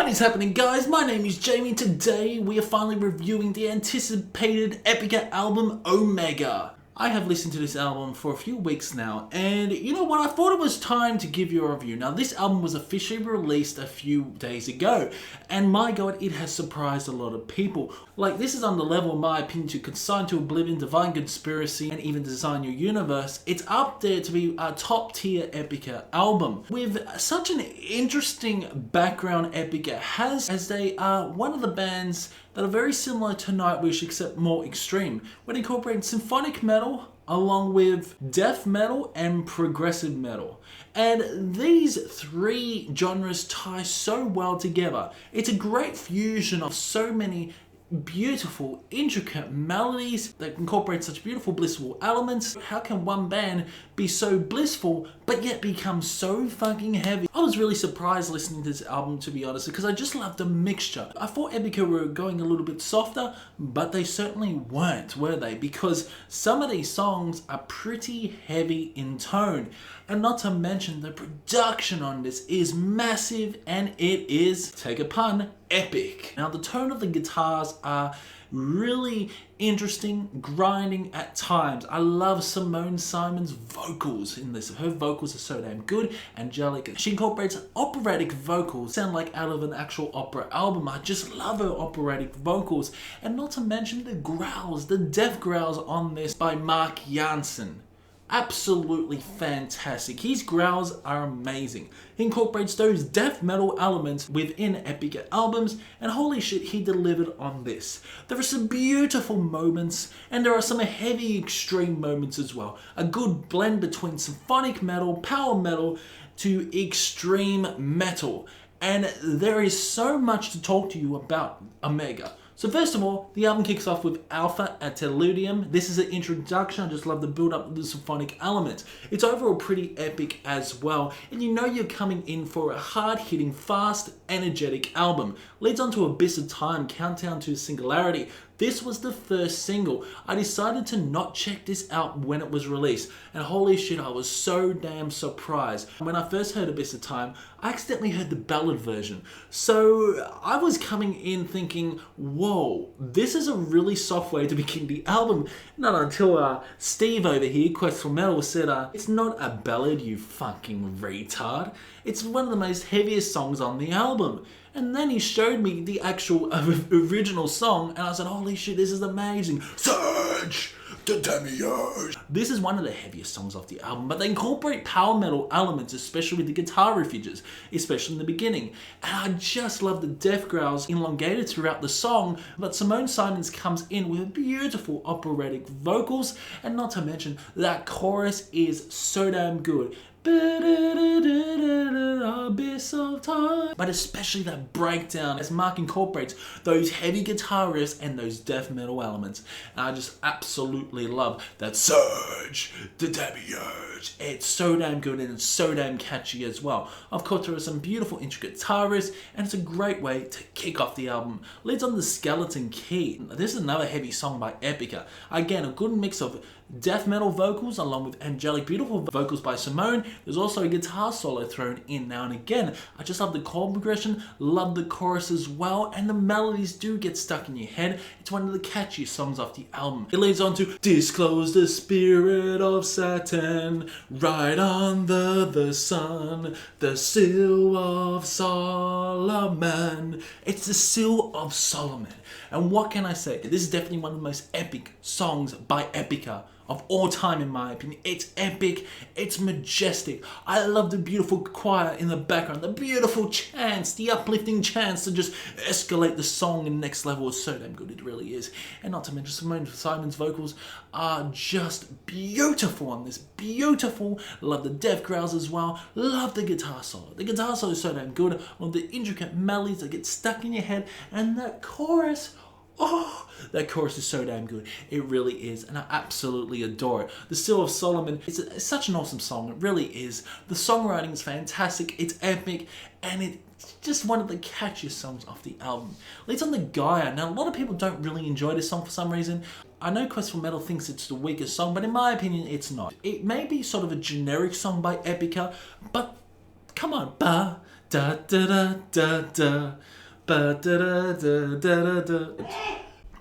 What is happening, guys? My name is Jamie. Today we are finally reviewing the anticipated Epica album Omega. I have listened to this album for a few weeks now, and you know what? I thought it was time to give you a review. Now, this album was officially released a few days ago, and my god, it has surprised a lot of people. Like, this is on the level, in my opinion, to Consign to Oblivion, Divine Conspiracy, and even Design Your Universe. It's up there to be a top-tier Epica album. With such an interesting background Epica has, as they are one of the bands that are very similar to Nightwish except more extreme, when incorporating symphonic metal along with death metal and progressive metal. And these three genres tie so well together. It's a great fusion of so many beautiful, intricate melodies that incorporate such beautiful, blissful elements. How can one band be so blissful but yet become so fucking heavy? I was really surprised listening to this album, to be honest, because I just loved the mixture. I thought Epica were going a little bit softer, but they certainly weren't, were they? Because some of these songs are pretty heavy in tone. And not to mention, the production on this is massive, and it is, take a pun, epic. Now, the tone of the guitars are really interesting, grinding at times. I love Simone Simon's vocals in this. Her vocals are so damn good, angelic. She incorporates operatic vocals, sound like out of an actual opera album. I just love her operatic vocals. And not to mention the growls, the death growls on this by Mark Jansen. Absolutely fantastic. His growls are amazing. He incorporates those death metal elements within Epica albums, and holy shit, he delivered on this. There are some beautiful moments, and there are some heavy extreme moments as well. A good blend between symphonic metal, power metal, to extreme metal. And there is so much to talk to you about Omega. So first of all, the album kicks off with Alpha Interludium. This is an introduction. I just love the build up of the symphonic elements. It's overall pretty epic as well, and you know you're coming in for a hard-hitting, fast, energetic album. Leads on to Abyss of Time, Countdown to Singularity. This was the first single. I decided to not check this out when it was released, and holy shit, I was so damn surprised. When I first heard Abyss of Time, I accidentally heard the ballad version. So I was coming in thinking, whoa, this is a really soft way to begin the album. Not until Steve over here, Quest for Metal, said, it's not a ballad, you fucking retard. It's one of the most heaviest songs on the album. And then he showed me the actual original song, and I said, holy shit, this is amazing. Surge the Demiurge. This is one of the heaviest songs off the album, but they incorporate power metal elements, especially with the guitar riffs, especially in the beginning. And I just love the death growls elongated throughout the song, but Simone Simons comes in with beautiful operatic vocals, and not to mention, that chorus is so damn good. Abyss of Time. But especially that breakdown as Mark incorporates those heavy guitar riffs and those death metal elements. And I just absolutely love that surge, the Demiurge. It's so damn good and it's so damn catchy as well. Of course, there are some beautiful intricate guitar riffs, and it's a great way to kick off the album. Leads on the Skeleton Key. This is another heavy song by Epica. Again, a good mix of death metal vocals along with angelic, beautiful vocals by Simone. There's also a guitar solo thrown in now and again. I just love the chord progression, love the chorus as well, and the melodies do get stuck in your head. It's one of the catchiest songs off the album. It leads on to Disclose the Spirit of Saturn, Ride on the Sun, the Seal of Solomon. It's the Seal of Solomon. And what can I say? This is definitely one of the most epic songs by Epica of all time, in my opinion. It's epic, it's majestic. I love the beautiful choir in the background, the beautiful chants, the uplifting chants to just escalate the song in the next level. It's so damn good, it really is. And not to mention, Simone Simon's vocals are just beautiful on this, beautiful. Love the death growls as well, love the guitar solo. The guitar solo is so damn good, love the intricate melodies that get stuck in your head, and that chorus, oh, that chorus is so damn good. It really is, and I absolutely adore it. The Seal of Solomon is such an awesome song. It really is. The songwriting is fantastic. It's epic, and it's just one of the catchiest songs off the album. Leads on the Gaia. Now, a lot of people don't really enjoy this song for some reason. I know Quest for Metal thinks it's the weakest song, but in my opinion, it's not. It may be sort of a generic song by Epica, but come on, ba Da da da da da. Ba da da da da da.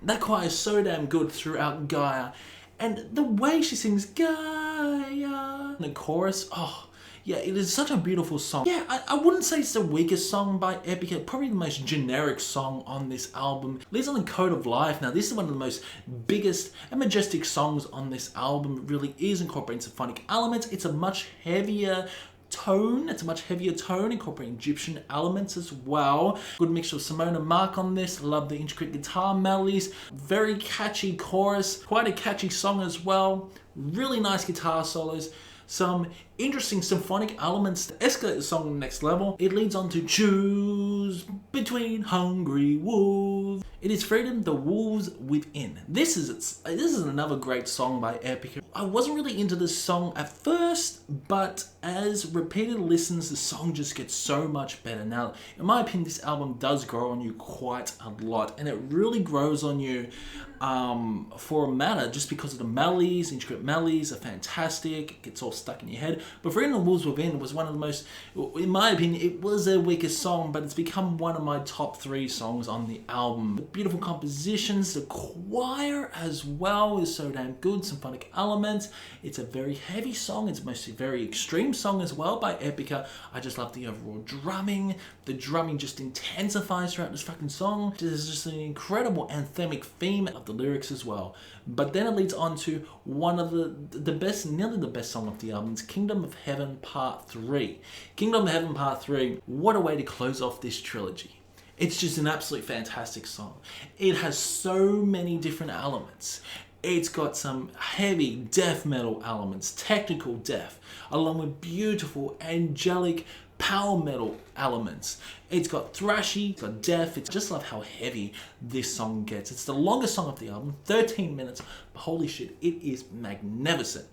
That choir is so damn good throughout Gaia. And the way she sings Gaia, the chorus, oh, yeah, it is such a beautiful song. Yeah, I wouldn't say it's the weakest song by Epica, probably the most generic song on this album. Leads on the Code of Life. Now, this is one of the most biggest and majestic songs on this album. It really is incorporating symphonic elements. It's a much heavier tone. It's a much heavier tone, incorporating Egyptian elements as well. Good mixture of Simone and Mark on this. Love the intricate guitar melodies. Very catchy chorus. Quite a catchy song as well. Really nice guitar solos. Some interesting symphonic elements to escalate the song to the next level. It leads on to choose between hungry wolves. It is freedom, the wolves within. This is another great song by Epica. I wasn't really into this song at first, but as repeated listens, the song just gets so much better. Now, in my opinion, this album does grow on you quite a lot, and it really grows on you for a matter just because of the melodies. Intricate melodies are fantastic. It gets all stuck in your head. But Freedom and the Wolves Within was one of the most, in my opinion, it was their weakest song, but it's become one of my top 3 songs on the album. The beautiful compositions, the choir as well is so damn good. Symphonic elements. It's a very heavy song. It's mostly a very extreme song as well by Epica. I just love the overall drumming. The drumming just intensifies throughout this fucking song. There's just an incredible anthemic theme of the lyrics as well. But then it leads on to one of the best, nearly the best song of the album. It's Kingdom of Heaven Part 3. Kingdom of Heaven Part 3, what a way to close off this trilogy. It's just an absolutely fantastic song. It has so many different elements. It's got some heavy death metal elements, technical death, along with beautiful angelic power metal elements. It's got thrashy, it's got death. It's just love how heavy this song gets. It's the longest song of the album, 13 minutes, but holy shit, it is magnificent.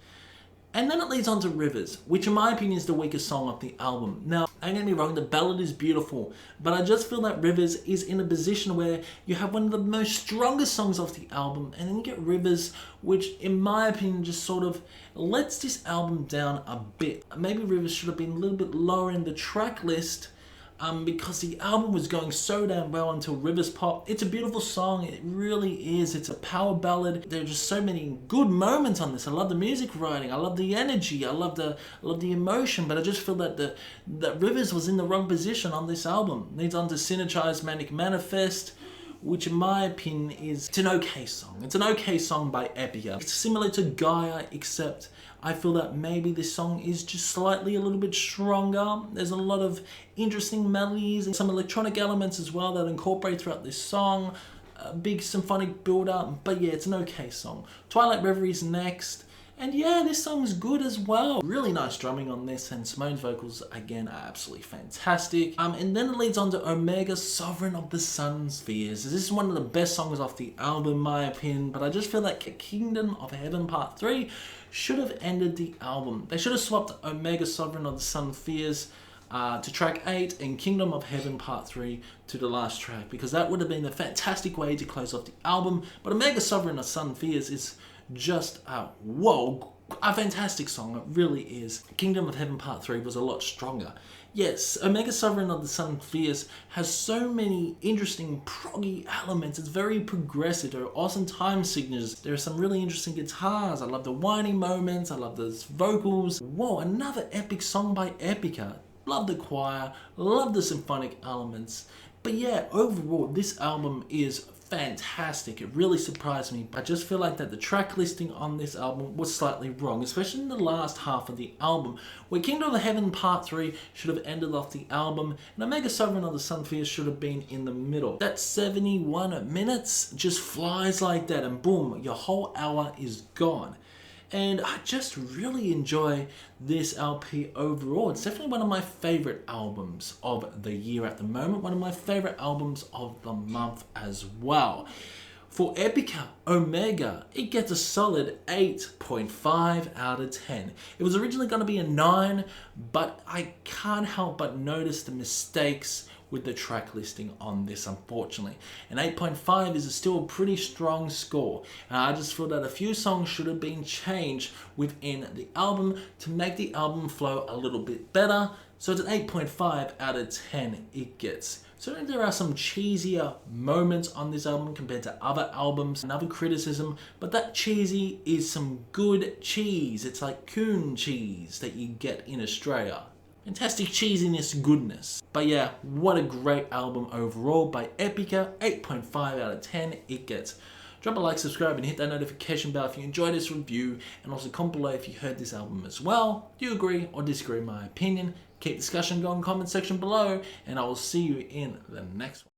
And then it leads on to Rivers, which in my opinion is the weakest song of the album. Now, don't get me wrong, the ballad is beautiful, but I just feel that Rivers is in a position where you have one of the most strongest songs of the album, and then you get Rivers, which in my opinion just sort of lets this album down a bit. Maybe Rivers should have been a little bit lower in the track list, because the album was going so damn well until Rivers popped. It's a beautiful song, it really is. It's a power ballad. There are just so many good moments on this. I love the music writing, I love the energy, I love the emotion, but I just feel that that Rivers was in the wrong position on this album. Leads on to Synergized Manic Manifest, which in my opinion it's an okay song. It's an okay song by Epica. It's similar to Gaia, except I feel that maybe this song is just slightly a little bit stronger. There's a lot of interesting melodies and some electronic elements as well that incorporate throughout this song. A big symphonic build-up, but yeah, it's an okay song. Twilight Reveries next. And yeah, this song's good as well. Really nice drumming on this, and Simone's vocals, again, are absolutely fantastic. And then it leads on to Omega, Sovereign of the Sun Spheres. This is one of the best songs off the album, in my opinion, but I just feel like Kingdom of Heaven Part 3 should have ended the album. They should have swapped Omega, Sovereign of the Sun Spheres to track 8 and Kingdom of Heaven Part 3 to the last track, because that would have been a fantastic way to close off the album. But Omega, Sovereign of the Sun Spheres is just a fantastic song. It really is. Kingdom of Heaven Part 3 was a lot stronger. Yes, Omega Sovereign of the Sun Spheres has so many interesting proggy elements. It's very progressive. There are awesome time signatures. There are some really interesting guitars. I love the whiny moments. I love the vocals. Whoa, another epic song by Epica. Love the choir. Love the symphonic elements. But yeah, overall, this album is fantastic. It really surprised me. I just feel like that the track listing on this album was slightly wrong, especially in the last half of the album, where Kingdom of Heaven Part 3 should have ended off the album, and Omega Sovereign of the Sun Spheres should have been in the middle. That 71 minutes just flies like that, and boom, your whole hour is gone. And I just really enjoy this LP overall. It's definitely one of my favorite albums of the year at the moment. One of my favorite albums of the month as well. For Epica, Omega, it gets a solid 8.5 out of 10. It was originally going to be a 9, but I can't help but notice the mistakes with the track listing on this, unfortunately. An 8.5 is still a pretty strong score, and I just feel that a few songs should have been changed within the album to make the album flow a little bit better, So it's an 8.5 out of 10 it gets. Certainly there are some cheesier moments on this album compared to other albums. Another criticism, but that cheesy is some good cheese. It's like coon cheese that you get in Australia. Fantastic cheesiness goodness. But yeah, what a great album overall by Epica. 8.5 out of 10 it gets. Drop a like, subscribe, and hit that notification bell if you enjoyed this review, and also comment below if you heard this album as well. Do you agree or disagree with my opinion? Keep discussion going in the comment section below, and I will see you in the next one.